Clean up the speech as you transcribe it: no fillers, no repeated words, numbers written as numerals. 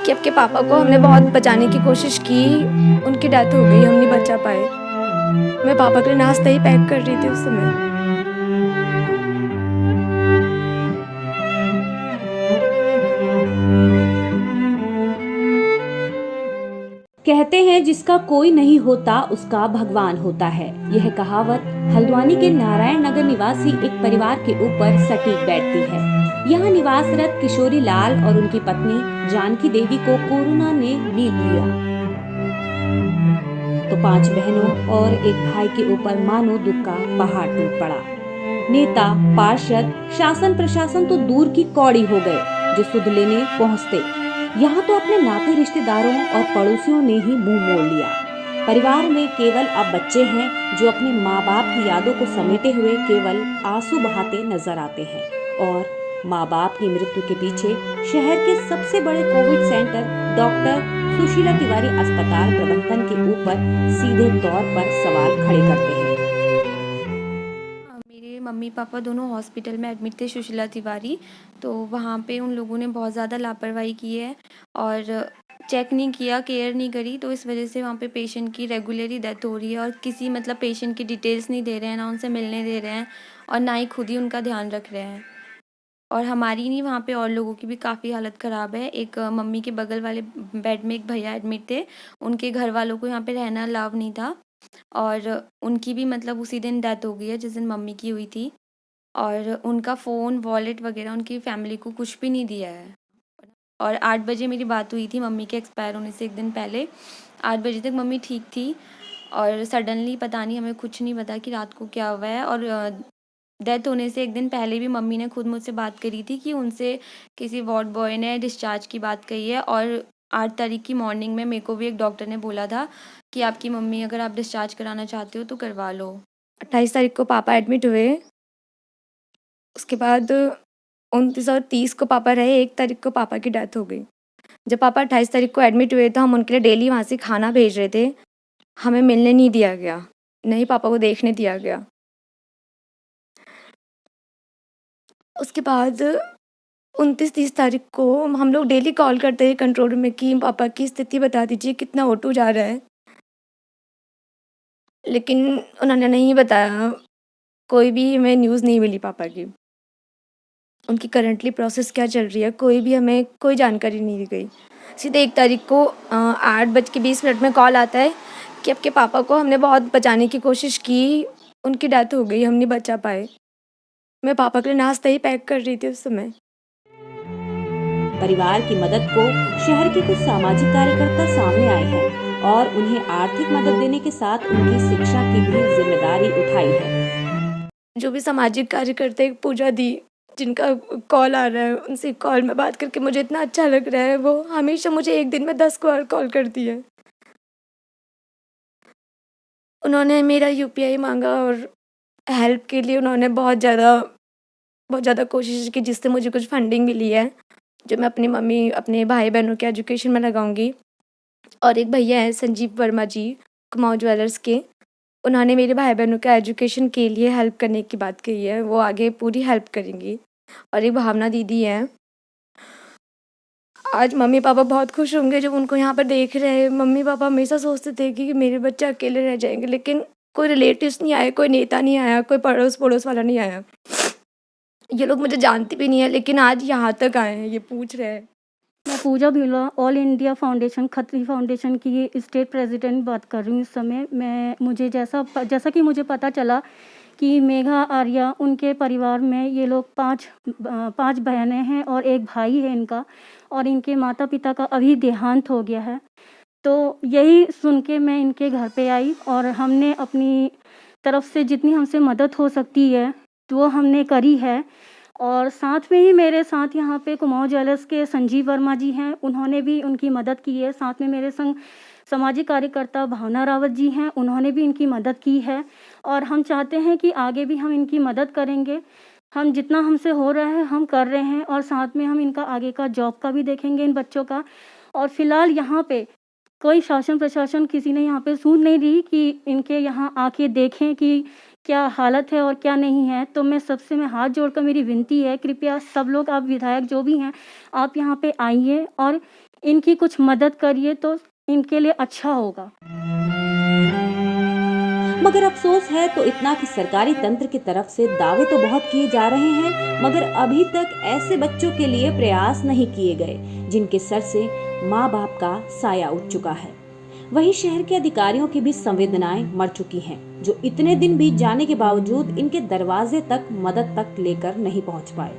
कि आपके पापा को हमने बहुत बचाने की कोशिश की, उनकी डेथ हो गई, हम नहीं बचा पाए। मैं पापा के लिए नाश्ता ही पैक कर रही थी उस समय। कहते हैं जिसका कोई नहीं होता उसका भगवान होता है। यह कहावत हल्द्वानी के नारायण नगर निवासी एक परिवार के ऊपर सटीक बैठती है। यहाँ निवासरत किशोरी लाल और उनकी पत्नी जानकी देवी को कोरोना ने लील लिया तो 5 बहनों और एक भाई के ऊपर मानो दुख का पहाड़ टूट पड़ा। नेता, पार्षद, शासन प्रशासन तो दूर की कौड़ी हो गए जो सुध लेने पहुँचते। यहाँ तो अपने नाते रिश्तेदारों और पड़ोसियों ने ही मुंह मोड़ लिया। परिवार में केवल अब बच्चे हैं जो अपने माँ बाप की यादों को समेटे हुए केवल आंसू बहाते नजर आते हैं। और माँ बाप की मृत्यु के पीछे शहर के सबसे बड़े Covid centre doctor Sushila Tiwari अस्पताल प्रबंधन के ऊपर सीधे तौर पर सवाल खड़े करते हैं। मेरे मम्मी पापा दोनों हॉस्पिटल में एडमिट थे, सुशीला तिवारी। तो वहाँ पे उन लोगों ने बहुत ज़्यादा लापरवाही की है और चेक नहीं किया, केयर नहीं करी, तो इस वजह से वहाँ पे पेशेंट की रेगुलरली डेथ हो रही है और किसी पेशेंट की डिटेल्स नहीं दे रहे हैं, ना उनसे मिलने दे रहे हैं और ना ही खुद ही उनका ध्यान रख रहे हैं। और हमारी नहीं, वहाँ पे और लोगों की भी काफ़ी हालत ख़राब है। एक मम्मी के बगल वाले बेड में एक भैया एडमिट थे, उनके घर वालों को यहाँ पे रहना अलाउ नहीं था और उनकी भी उसी दिन डेथ हो गई है जिस दिन मम्मी की हुई थी। और उनका फ़ोन, वॉलेट वगैरह उनकी फैमिली को कुछ भी नहीं दिया है। और 8 बजे मेरी बात हुई थी मम्मी के एक्सपायर होने से एक दिन पहले। 8 बजे तक मम्मी ठीक थी और सडनली पता नहीं, हमें कुछ नहीं पता कि रात को क्या हुआ है। और डेथ होने से एक दिन पहले भी मम्मी ने खुद मुझसे बात करी थी कि उनसे किसी वार्ड बॉय ने डिस्चार्ज की बात कही है। और 8 तारीख की मॉर्निंग में मेरे को भी एक डॉक्टर ने बोला था कि आपकी मम्मी अगर आप डिस्चार्ज कराना चाहते हो तो करवा लो। 28 तारीख को पापा एडमिट हुए, उसके बाद 29 और 30 को पापा रहे, 1 तारीख को पापा की डेथ हो गई। जब पापा 28 तारीख को एडमिट हुए तो हम उनके लिए डेली वहाँ से खाना भेज रहे थे, हमें मिलने नहीं दिया गया, नहीं पापा को देखने दिया गया। उसके बाद 29-30 तारीख को हम लोग डेली कॉल करते हैं कंट्रोल रूम में कि पापा की स्थिति बता दीजिए, कितना O2 जा रहा है, लेकिन उन्होंने नहीं बताया। कोई भी हमें न्यूज़ नहीं मिली पापा की, उनकी करंटली प्रोसेस क्या चल रही है, कोई भी हमें कोई जानकारी नहीं दी गई। सीधे 1 तारीख को 8:20 में कॉल आता है कि आपके पापा को हमने बहुत बचाने की कोशिश की, उनकी डेथ हो गई, हम नहीं बचा पाए। मैं पापा के लिए नाश्ता ही पैक कर रही थी उस समय। परिवार की मदद को शहर के कुछ सामाजिक कार्यकर्ता सामने आए हैं और उन्हें आर्थिक मदद देने के साथ उनकी शिक्षा की भी जिम्मेदारी उठाई है। जो भी सामाजिक कार्यकर्ता, एक पूजा दी, जिनका कॉल आ रहा है, उनसे कॉल में बात करके मुझे इतना अच्छा लग रहा है। वो हमेशा मुझे एक दिन में 10 बार कॉल करती है। उन्होंने मेरा UPI मांगा और हेल्प के लिए उन्होंने बहुत ज़्यादा कोशिश की, जिससे मुझे कुछ फंडिंग मिली है जो मैं अपनी मम्मी, अपने भाई बहनों के एजुकेशन में लगाऊंगी। और एक भैया हैं संजीव वर्मा जी, कुमाऊं ज्वेलर्स के, उन्होंने मेरे भाई बहनों के एजुकेशन के लिए हेल्प करने की बात कही है, वो आगे पूरी हेल्प करेंगी। और एक भावना दीदी हैं, आज मम्मी पापा बहुत खुश होंगे जब उनको यहाँ पर देख रहे हैं। मम्मी पापा हमेशा सोचते थे कि मेरे बच्चे अकेले रह जाएंगे, लेकिन कोई रिलेटिव्स नहीं आए, कोई नेता नहीं आया, कोई पड़ोस वाला नहीं आया। ये लोग मुझे जानते भी नहीं है, लेकिन आज यहाँ तक आए हैं, ये पूछ रहे हैं। मैं Pooja Bhilwa, All India Foundation, Khatri foundation की स्टेट प्रेसिडेंट बात कर रही हूँ इस समय। मुझे जैसा कि मुझे पता चला कि मेघा आर्या, उनके परिवार में ये लोग पाँच बहनें हैं और एक भाई है इनका, और इनके माता पिता का अभी देहांत हो गया है। तो यही सुन के मैं इनके घर पे आई और हमने अपनी तरफ से जितनी हमसे मदद हो सकती है तो वो हमने करी है। और साथ में ही मेरे साथ यहाँ पे कुमाऊं ज्वेलर्स के संजीव वर्मा जी हैं, उन्होंने भी उनकी मदद की है। साथ में मेरे संग सामाजिक कार्यकर्ता भावना रावत जी हैं, उन्होंने भी इनकी मदद की है और हम चाहते हैं कि आगे भी हम इनकी मदद करेंगे। हम जितना हमसे हो रहा है हम कर रहे हैं और साथ में हम इनका आगे का जॉब का भी देखेंगे, इन बच्चों का। और फिलहाल यहाँ पे कोई शासन प्रशासन, किसी ने यहाँ पे सुन नहीं रही कि इनके यहाँ आके देखें कि क्या हालत है और क्या नहीं है। तो मैं हाथ जोड़कर मेरी विनती है, कृपया सब लोग, आप विधायक जो भी हैं, आप यहाँ पे आइए और इनकी कुछ मदद करिए तो इनके लिए अच्छा होगा। मगर अफसोस है तो इतना कि सरकारी तंत्र की तरफ से दावे तो बहुत किए जा रहे हैं, मगर अभी तक ऐसे बच्चों के लिए प्रयास नहीं किए गए जिनके सर से माँ बाप का साया उठ चुका है। वहीं शहर के अधिकारियों की भी संवेदनाएं मर चुकी हैं, जो इतने दिन बीत जाने के बावजूद इनके दरवाजे तक मदद तक लेकर नहीं पहुंच पाए।